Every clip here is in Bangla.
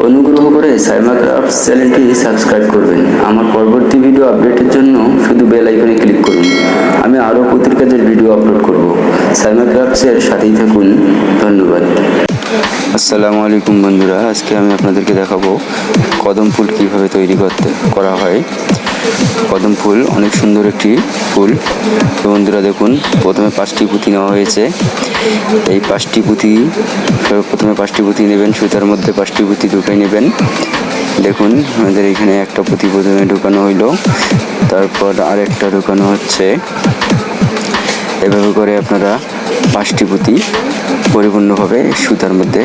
অনুগ্রহ করে handicrafts চ্যানেলটি সাবস্ক্রাইব করবেন। আমার পরবর্তী ভিডিও আপডেটের জন্য শুধু বেল আইকনে ক্লিক করুন। আমি আরও পুতির কাজের ভিডিও আপলোড করব। handicrafts এর সাথেই থাকুন। ধন্যবাদ। আসসালামু আলাইকুম বন্ধুরা, আজকে আমি আপনাদেরকে দেখাবো কদম ফুল কীভাবে তৈরি করা হয়। কদম ফুল অনেক সুন্দর একটি ফুল। তো বন্ধুরা দেখুন, প্রথমে 5টি পুঁতি নেওয়া হয়েছে। এই 5টি পুঁতি প্রথমে 5টি পুঁতি নেবেন, সুতার মধ্যে 5টি পুঁতি ঢুকাই নেবেন। দেখুন আমাদের এখানে একটা পুঁতি প্রথমে ঢুকানো হইলো, তারপর আরেকটা ঢুকানো হচ্ছে। এভাবে করে আপনারা 5টি পুঁতি পরিপূর্ণভাবে সুতার মধ্যে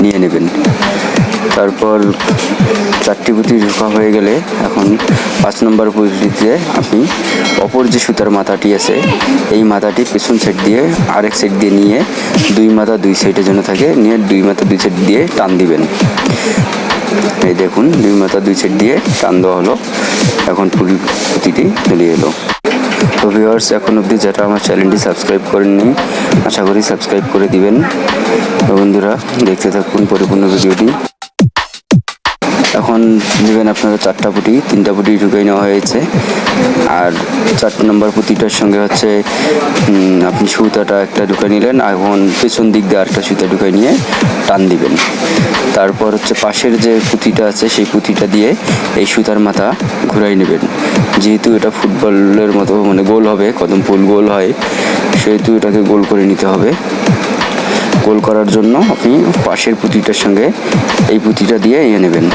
নিয়ে নেবেন। তারপর 4টি পুঁতি ঢোকা হয়ে গেলে এখন 5 নম্বর পুঁতিতে আপনি অপর যে সুতার মাথাটি আছে, এই মাথাটি পেছন সাইড দিয়ে আরেক সাইড দিয়ে নিয়ে 2 মাথা 2 সাইডে যেন থাকে, নিয়ে 2 মাথা 2 সাইড দিয়ে টান দিবেন। এই দেখুন 2 মাথা 2 সাইড দিয়ে টান দেওয়া হলো। এখন পুঁতিটি চলে এলো। তো ভিউয়ার্স, এখন অবধি যারা আমার চ্যানেলটি সাবস্ক্রাইব করেননি, আশা করি সাবস্ক্রাইব করে দিবেন। তো বন্ধুরা দেখতে থাকুন পরিপূর্ণ ভিডিওটি। এখন নেবেন আপনারা 4টা পুঁতি, 3টা পুঁতি ঢুকাই নেওয়া হয়েছে। আর 4 নম্বর পুঁতিটার সঙ্গে হচ্ছে আপনি সুতাটা একটা ঢুকাই নিলেন, এখন পেছন দিক দিয়ে আরেকটা সুতা ঢুকাই নিয়ে টান দিবেন। তারপর হচ্ছে পাশের যে পুঁতিটা আছে, সেই পুঁতিটা দিয়ে এই সুতার মাথা ঘুরাই নেবেন। যেহেতু এটা ফুটবলের মতো মানে গোল হবে, কদম ফুল গোল হয়, সেহেতু এটাকে গোল করে নিতে হবে। গোল করার জন্য আপনি পাশের পুঁতিটার সঙ্গে এই পুঁতিটা দিয়ে নেবেন।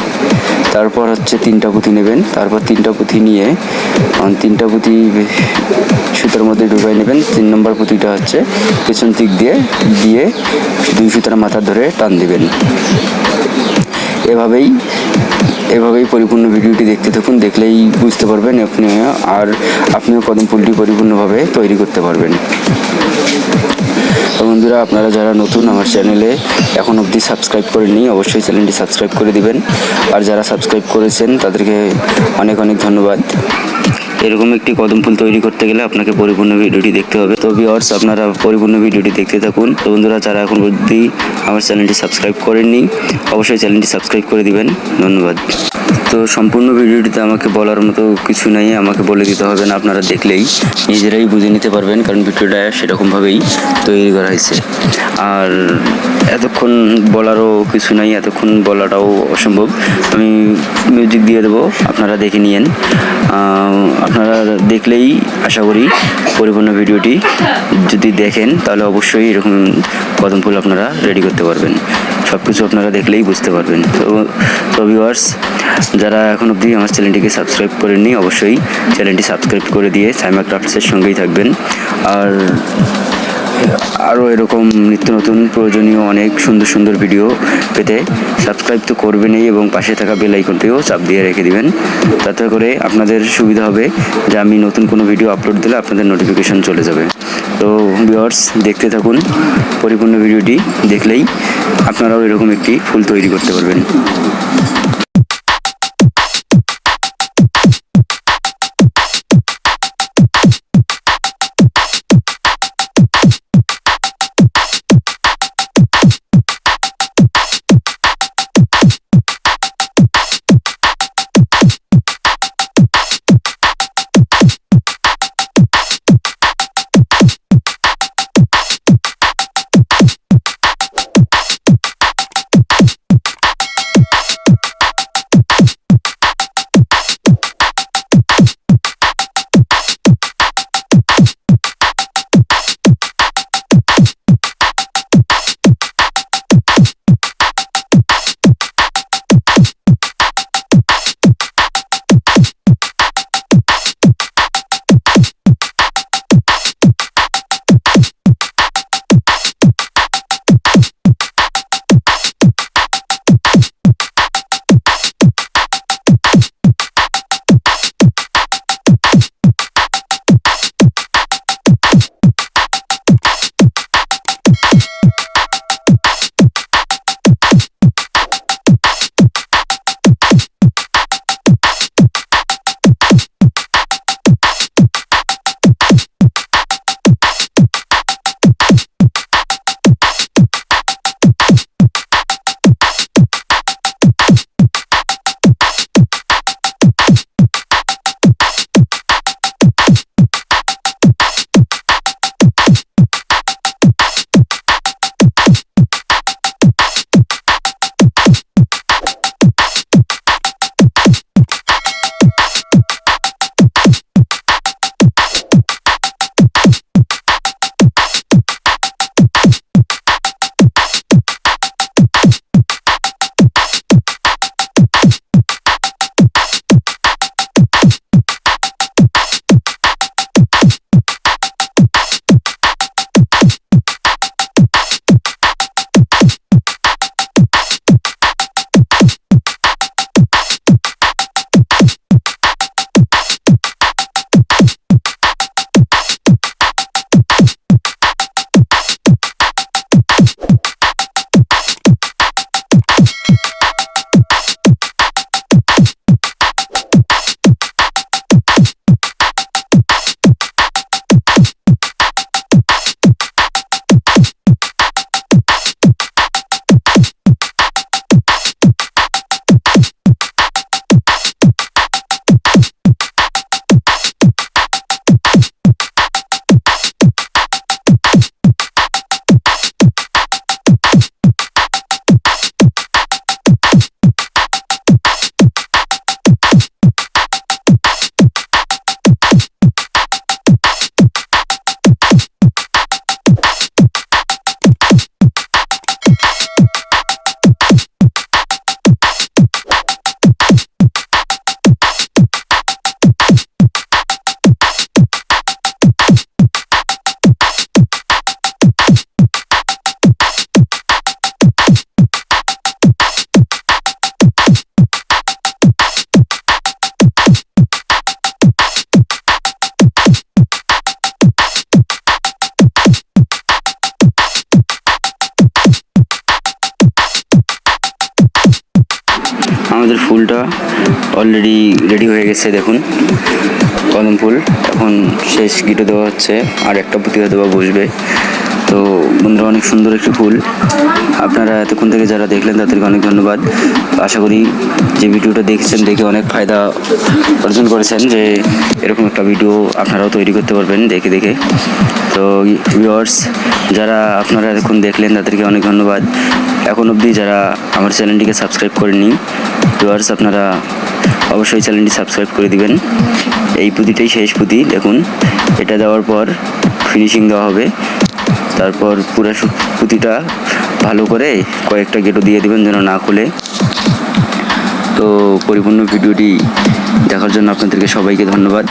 তারপর হচ্ছে 3টা পুঁতি নেবেন। তারপর 3টা পুঁতি নিয়ে 3টা পুঁতি সুতার মধ্যে ঢুকাই নেবেন। 3 নম্বর পুঁতিটা হচ্ছে পেছন দিক দিয়ে 2 সুতার মাথা ধরে টান দিবেন। এভাবেই পরিপূর্ণ ভিডিওটি দেখতে থাকুন, দেখলেই বুঝতে পারবেন আপনিও কদম ফুলটি পরিপূর্ণভাবে তৈরি করতে পারবেন। তো বন্ধুরা, আপনারা যারা নতুন আমার চ্যানেলে এখন অবধি সাবস্ক্রাইব করেননি, অবশ্যই চ্যানেলটি সাবস্ক্রাইব করে দিবেন। আর যারা সাবস্ক্রাইব করেছেন তাদেরকে অনেক অনেক ধন্যবাদ। এরকম একটি কদম ফুল তৈরি করতে গেলে আপনাকে পরিপূর্ণ ভিডিওটি দেখতে হবে। তো ভিউয়ার্স, আপনারা পরিপূর্ণ ভিডিওটি দেখতে থাকুন। তো বন্ধুরা, যারা এখন অবধি আমার চ্যানেলটি সাবস্ক্রাইব করেননি, অবশ্যই চ্যানেলটি সাবস্ক্রাইব করে দিবেন। ধন্যবাদ। তো সম্পূর্ণ ভিডিওটিতে আমাকে বলার মতো কিছু নেই, আমাকে বলে দিতে হবে না, আপনারা দেখলেই নিজেরাই বুঝে নিতে পারবেন, কারণ ভিডিওটা সেরকমভাবেই তৈরি করা হয়েছে। আর এতক্ষণ বলারও কিছু নাই, এতক্ষণ বলাটাও অসম্ভব। আমি মিউজিক দিয়ে দেবো, আপনারা দেখে নিয়েন। আপনারা দেখলেই আশা করি পরিপূর্ণ ভিডিওটি যদি দেখেন, তাহলে অবশ্যই এরকম কদম ফুল আপনারা রেডি করতে পারবেন। সব কিছু আপনারা দেখলেই বুঝতে পারবেন। তো ভিউয়ার্স, যারা এখন অবধি আমার চ্যানেলটিকে সাবস্ক্রাইব করেননি, অবশ্যই চ্যানেলটি সাবস্ক্রাইব করে দিয়ে handicrafts-এর সঙ্গেই থাকবেন। আর আরও এরকম নিত্য নতুন প্রয়োজনীয় অনেক সুন্দর সুন্দর ভিডিও পেতে সাবস্ক্রাইব তো করবেনই, এবং পাশে থাকা বেল আইকনটিও চাপ দিয়ে রেখে দিবেন। তাতে করে আপনাদের সুবিধা হবে যে আমি নতুন কোনো ভিডিও আপলোড দিলে আপনাদের নোটিফিকেশন চলে যাবে। তো ভিউয়ার্স, দেখতে থাকুন পরিপূর্ণ ভিডিওটি, দেখলেই আপনারাও এরকম একটি ফুল তৈরি করতে পারবেন। আমাদের ফুলটা অলরেডি রেডি হয়ে গেছে। দেখুন কদম ফুল এখন শেষ গিটে দেওয়া হচ্ছে, আর একটা পুঁতিও দেওয়া বসবে। তো বন্ধুরা, অনেক সুন্দর একটি ফুল। আপনারা এতক্ষণ থেকে যারা দেখলেন তাদেরকে অনেক ধন্যবাদ। আশা করি যে ভিডিওটা দেখেছেন দেখে অনেক ফায়দা অর্জন করেছেন, যে এরকম একটা ভিডিও আপনারাও তৈরি করতে পারবেন দেখে দেখে। তো ভিউয়ার্স, যারা আপনারা এতক্ষণ দেখলেন তাদেরকে অনেক ধন্যবাদ। এখন অবধি যারা আমার চ্যানেলটিকে সাবস্ক্রাইব করেননি, ভিউয়ার্স আপনারা অবশ্যই চ্যানেলটি সাবস্ক্রাইব করে দিবেন। এই পুঁতিটাই শেষ পুঁতি। দেখুন, এটা দেওয়ার পর ফিনিশিং দেওয়া হবে। তারপর পুরো পুঁতিটা ভালো করে কয়েকটা গেটো দিয়ে দিবেন যেন না খুলে। তো পরিপূর্ণ ভিডিওটি দেখার জন্য আপনাদেরকে সবাইকে ধন্যবাদ।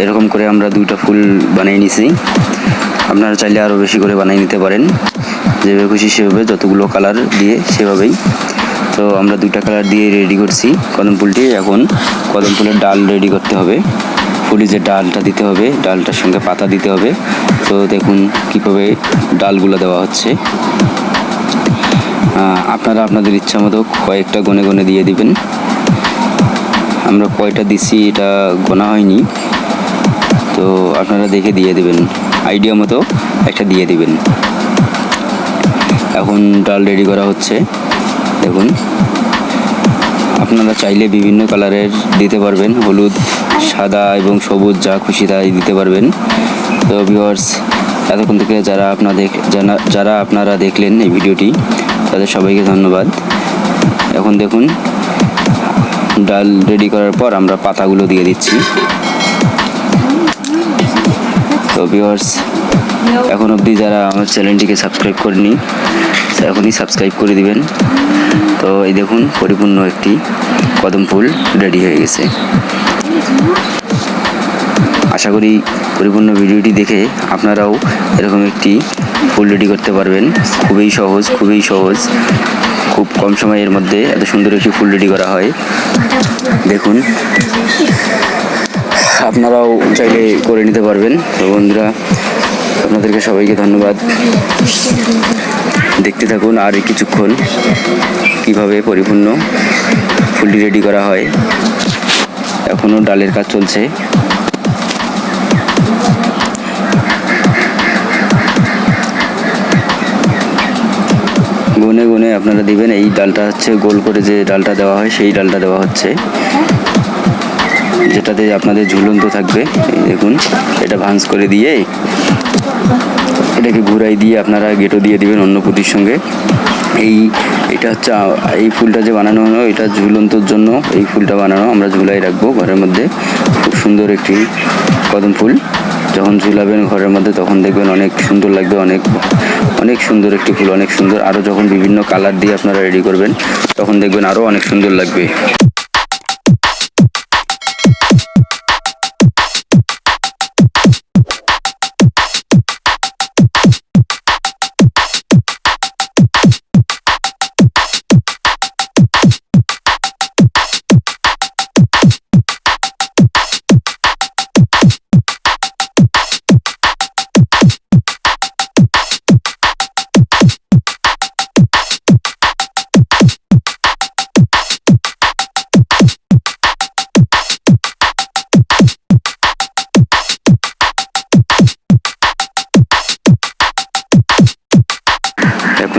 এরকম করে আমরা দুইটা ফুল বানিয়ে নিছি। আপনারা চাইলে আরও বেশি করে বানিয়ে নিতে পারেন, যেভাবে খুশি সেভাবে, যতগুলো কালার দিয়ে সেভাবেই। তো আমরা দুইটা কালার দিয়ে রেডি করছি কদম ফুলটি। এখন কদম ফুলের ডাল রেডি করতে হবে। ফুলে যে ডালটা দিতে হবে, ডালটার সঙ্গে পাতা দিতে হবে। তো দেখুন কীভাবে ডালগুলো দেওয়া হচ্ছে। আপনারা আপনাদের ইচ্ছা মতো কয়েকটা গনে গনে দিয়ে দিবেন। আমরা কয়টা দিছি এটা গোনা হয়নি, তো আপনারা দেখে দিয়ে দিবেন, আইডিয়া মতো একটা দিয়ে দিবেন। এখন ডাল রেডি করা হচ্ছে। দেখুন, আপনারা চাইলে বিভিন্ন কালারের দিতে পারবেন, হলুদ, সাদা এবং সবুজ, যা খুশি তাই দিতে পারবেন। তো ভিউয়ার্স, এতক্ষণ থেকে যারা আপনারা দেখলেন এই ভিডিওটি, তাদের সবাইকে ধন্যবাদ। এখন দেখুন, ডাল রেডি করার পর আমরা পাতাগুলো দিয়ে দিচ্ছি। তো ভিউয়ার্স, এখন অবধি যারা আমার চ্যানেলটিকে সাবস্ক্রাইব করেনি, এখনই সাবস্ক্রাইব করে দিবেন। তো এই দেখুন, পরিপূর্ণ একটি কদম ফুল রেডি হয়ে গেছে। আশা করি পরিপূর্ণ ভিডিওটি দেখে আপনারাও এরকম একটি ফুল রেডি করতে পারবেন। খুবই সহজ, খুব কম সময়ের মধ্যে এত সুন্দর একটি ফুল রেডি করা হয়। দেখুন, আপনারাও চাইলে করে নিতে পারবেন। তো বন্ধুরা, আপনাদেরকে সবাইকে ধন্যবাদ। দেখতে থাকুন আর কিছুক্ষণ কিভাবে পরিপূর্ণ ফুলটি রেডি করা হয়। এখনও ডালের কাজ চলছে। গুনে গুনে আপনারা দিবেন। এই ডালটা হচ্ছে গোল করে যে ডালটা দেওয়া হয়, সেই ডালটা দেওয়া হচ্ছে, যেটাতে আপনাদের ঝুলন্ত থাকবে। এই দেখুন, এটা ভাঁজ করে দিয়ে এটাকে ঘুরাই দিয়ে আপনারা গেটো দিয়ে দিবেন অন্য পুঁতির সঙ্গে। এটা হচ্ছে এই ফুলটা যে বানানো হলো, এটা ঝুলন্তর জন্য এই ফুলটা বানানো। আমরা ঝুলাই রাখবো ঘরের মধ্যে। খুব সুন্দর একটি কদম ফুল। যখন ঝুলাবেন ঘরের মধ্যে তখন দেখবেন অনেক সুন্দর লাগবে, অনেক সুন্দর একটি ফুল, অনেক সুন্দর। আরও যখন বিভিন্ন কালার দিয়ে আপনারা রেডি করবেন তখন দেখবেন আরও অনেক সুন্দর লাগবে।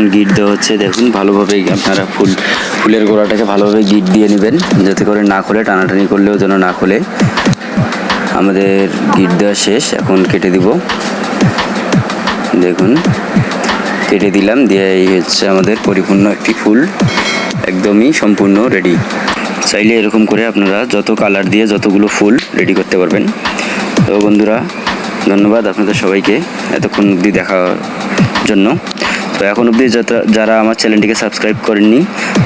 এখন গিট দেওয়া হচ্ছে। দেখুন ভালোভাবে আপনারা ফুলের গোড়াটাকে ভালোভাবে গিট দিয়ে নেবেন, যাতে করে না খোলে, টানাটানি করলেও যেন না খোলে। আমাদের গিট দেওয়া শেষ, এখন কেটে দিব। দেখুন কেটে দিলাম, দিয়ে এই হচ্ছে আমাদের পরিপূর্ণ একটি ফুল, একদমই সম্পূর্ণ রেডি। চাইলে এরকম করে আপনারা যত কালার দিয়ে যতগুলো ফুল রেডি করতে পারবেন। তো বন্ধুরা, ধন্যবাদ আপনাদের সবাইকে এতক্ষণ অবধি দেখার জন্য। তো এখন অবধি যারা আমার চ্যানেলটিকে সাবস্ক্রাইব করেননি,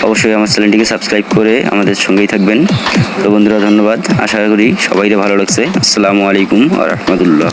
অবশ্যই আমার চ্যানেলটিকে সাবস্ক্রাইব করে আমাদের সঙ্গেই থাকবেন। তো বন্ধুরা, ধন্যবাদ। আশা করি সবাইকে ভালো লাগছে। আসসালামু আলাইকুম ওয়া রাহমাতুল্লাহ।